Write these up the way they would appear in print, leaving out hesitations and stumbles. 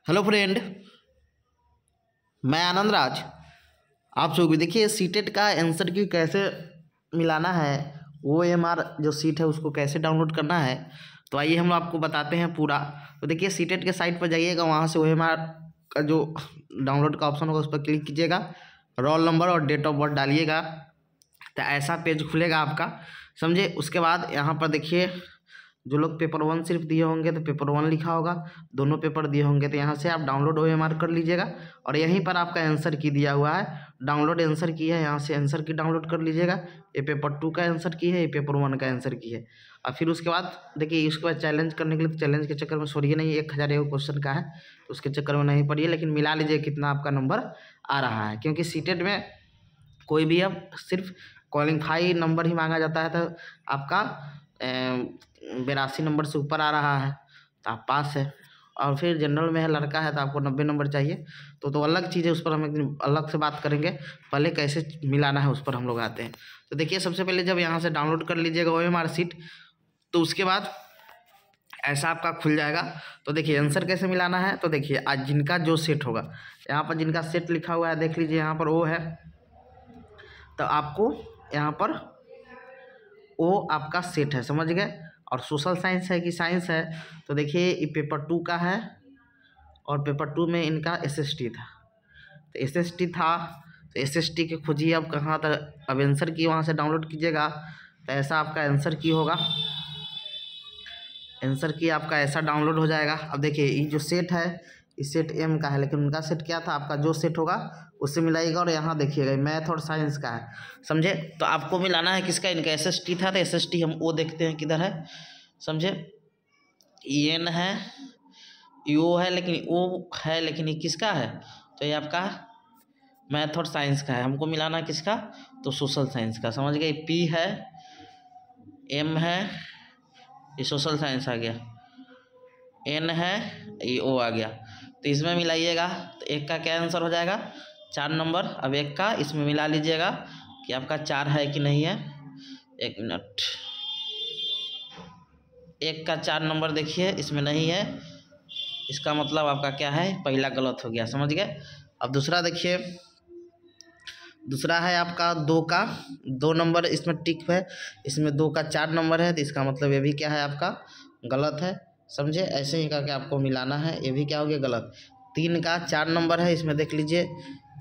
Hello friend, मैं आनंद राज। आप सब देखिए सीटेट का आंसर की कैसे मिलाना है, OMR जो सीट है उसको कैसे डाउनलोड करना है। तो आइए हम आपको बताते हैं पूरा। तो देखिए सीटेट के साइट पर जाइएगा, वहाँ से OMR का जो डाउनलोड का ऑप्शन होगा उस पर क्लिक कीजिएगा, रोल नंबर और डेट ऑफ बर्थ डालिएगा तो ऐसा पेज खुलेगा आपका, समझे। उसके बाद यहाँ पर देखिए जो लोग पेपर 1 सिर्फ दिए होंगे तो पेपर 1 लिखा होगा, दोनों पेपर दिए होंगे तो यहाँ से आप डाउनलोड OMR कर लीजिएगा और यहीं पर आपका आंसर की दिया हुआ है, डाउनलोड आंसर की है, यहाँ से आंसर की डाउनलोड कर लीजिएगा। ये पेपर 2 का आंसर की है, ये पेपर 1 का आंसर की है। और फिर उसके बाद देखिए उसके बाद चैलेंज करने के लिए, तो चैलेंज के चक्कर में छोड़िए नहीं, 1001 क्वेश्चन का है तो उसके चक्कर में नहीं पड़िए, लेकिन मिला लीजिए कितना आपका नंबर आ रहा है। क्योंकि सीटेट में कोई भी अब सिर्फ क्वालिफाई नंबर ही मांगा जाता है, तो आपका 82 नंबर से ऊपर आ रहा है तो आप पास है। और फिर जनरल में है, लड़का है तो आपको 90 नंबर चाहिए, तो अलग चीज़ है, उस पर हम एक दिन अलग से बात करेंगे। पहले कैसे मिलाना है उस पर हम लोग आते हैं। तो देखिए सबसे पहले जब यहाँ से डाउनलोड कर लीजिएगा OMR सीट, तो उसके बाद ऐसा आपका खुल जाएगा। तो देखिए आंसर कैसे मिलाना है, तो देखिए आज जिनका जो सेट होगा, यहाँ पर जिनका सेट लिखा हुआ है देख लीजिए, यहाँ पर O है तो आपको यहाँ पर O आपका सेट है, समझ गए। और सोशल साइंस है कि साइंस है, तो देखिए ये पेपर 2 का है और पेपर 2 में इनका SST था, तो SST था तो SST के खोजिए अब कहाँ तक, अब आंसर की वहाँ से डाउनलोड कीजिएगा तो ऐसा आपका आंसर की होगा, आंसर की आपका ऐसा डाउनलोड हो जाएगा। अब देखिए ये जो सेट है इस सेट M का है, लेकिन उनका सेट क्या था, आपका जो सेट होगा उससे मिलाइएगा। और यहाँ देखिएगा मैथ और साइंस का है, समझे। तो आपको मिलाना है किसका, इनका SST था तो SST हम O देखते हैं किधर है, समझे। EN है, O है, लेकिन O है लेकिन ये किसका है, तो ये आपका मैथ और साइंस का है। हमको मिलाना किसका, तो सोशल साइंस का, समझ गए। P है, M है, ये सोशल साइंस आ गया, N है, ये O आ गया। तो इसमें मिलाइएगा तो एक का क्या आंसर हो जाएगा, 4 नंबर। अब एक का इसमें मिला लीजिएगा कि आपका 4 है कि नहीं है। 1 मिनट, एक का 4 नंबर देखिए इसमें नहीं है, इसका मतलब आपका क्या है, पहला गलत हो गया, समझ गए। अब दूसरा देखिए, दूसरा है आपका 2 का 2 नंबर, इसमें टिक है, इसमें 2 का 4 नंबर है तो इसका मतलब ये भी क्या है आपका गलत है, समझे। ऐसे ही करके आपको मिलाना है, ये भी क्या हो गया गलत। 3 का 4 नंबर है, इसमें देख लीजिए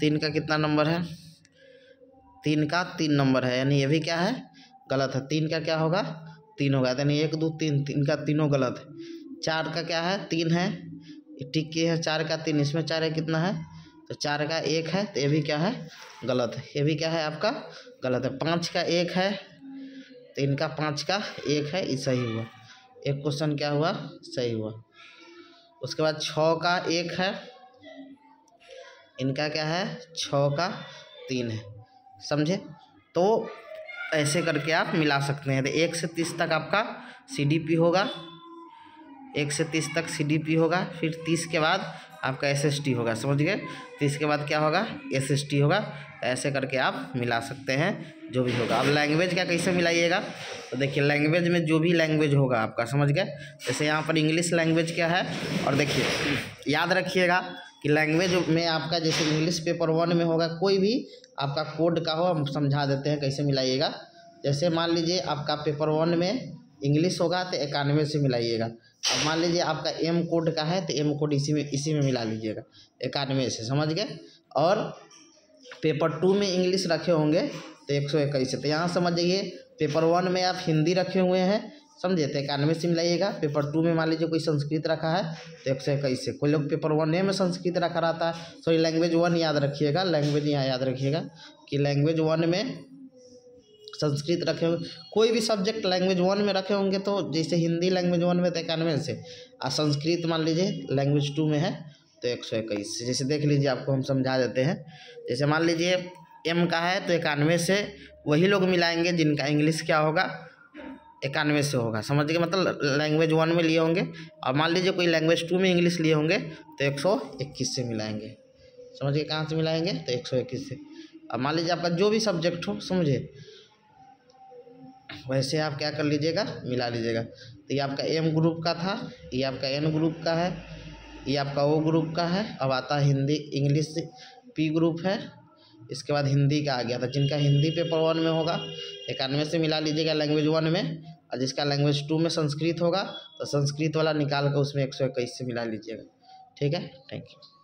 3 का कितना नंबर है, 3 का 3 नंबर है, यानी ये भी क्या है गलत है। 3 का क्या होगा, 3 होगा, यानी 1 2 3, 3 का तीनों गलत है। 4 का क्या है, 3 है, ठीक है। 4 का 3, इसमें 4 है कितना है, तो 4 का 1 है तो ये भी क्या है गलत है, ये भी क्या है आपका गलत है। 5 का 1 है तो इनका 5 का 1 है, ये सही हुआ, एक क्वेश्चन क्या हुआ सही हुआ। उसके बाद 6 का 1 है, इनका क्या है 6 का 3 है, समझे। तो ऐसे करके आप मिला सकते हैं। तो 1 से 30 तक आपका CDP होगा, 1 से 30 तक CDP होगा, फिर 30 के बाद आपका SST होगा, समझ गए। 30 के बाद क्या होगा, SST होगा। ऐसे करके आप मिला सकते हैं जो भी होगा। अब लैंग्वेज का कैसे मिलाइएगा, तो देखिए लैंग्वेज में जो भी लैंग्वेज होगा आपका, समझ गए। जैसे यहाँ पर इंग्लिश लैंग्वेज क्या है, और देखिए याद रखिएगा कि लैंग्वेज में आपका जैसे इंग्लिश पेपर 1 में होगा, कोई भी आपका कोड का हो हम समझा देते हैं कैसे मिलाइएगा। जैसे मान लीजिए आपका पेपर 1 में इंग्लिश होगा तो 91 से मिलाइएगा। अब मान लीजिए आपका M कोड का है तो M कोड इसी में मिला लीजिएगा 91 से, समझ गए। और पेपर 2 में इंग्लिश रखे होंगे तो 121 से। तो यहाँ समझ जाइए पेपर 1 में आप हिंदी रखे हुए हैं, समझे, तो 91 से मिलाइएगा। पेपर 2 में मान लीजिए कोई संस्कृत रखा है तो 121 से। कोई लोग पेपर 1 में संस्कृत रखा रहता है, सॉरी लैंग्वेज 1 याद रखिएगा, लैंग्वेज यहाँ याद रखिएगा कि लैंग्वेज 1 में संस्कृत रखे होंगे, कोई भी सब्जेक्ट लैंग्वेज 1 में रखे होंगे तो जैसे हिंदी लैंग्वेज 1 में तो 91 से, और संस्कृत मान लीजिए लैंग्वेज 2 में है तो 121 से। जैसे देख लीजिए आपको हम समझा देते हैं। जैसे मान लीजिए M का है तो 91 से वही लोग मिलाएंगे जिनका इंग्लिश क्या होगा 91 से होगा, समझ गए। मतलब लैंग्वेज 1 में लिए होंगे, और मान लीजिए कोई लैंग्वेज 2 में इंग्लिश लिए होंगे तो 121 से मिलाएंगे, समझ गए। कहाँ से मिलाएंगे, तो 121 से। अब मान लीजिए आपका जो भी सब्जेक्ट हो, समझे, वैसे आप क्या कर लीजिएगा मिला लीजिएगा। तो ये आपका M ग्रुप का था, ये आपका N ग्रुप का है, ये आपका ओ ग्रुप का है। अब आता है हिंदी इंग्लिश पी ग्रुप है। इसके बाद हिंदी का आ गया था। जिनका हिंदी पेपर 1 में होगा 91 से मिला लीजिएगा लैंग्वेज 1 में, और जिसका लैंग्वेज 2 में संस्कृत होगा तो संस्कृत वाला निकाल कर उसमें 121 से मिला लीजिएगा। ठीक है, थैंक यू।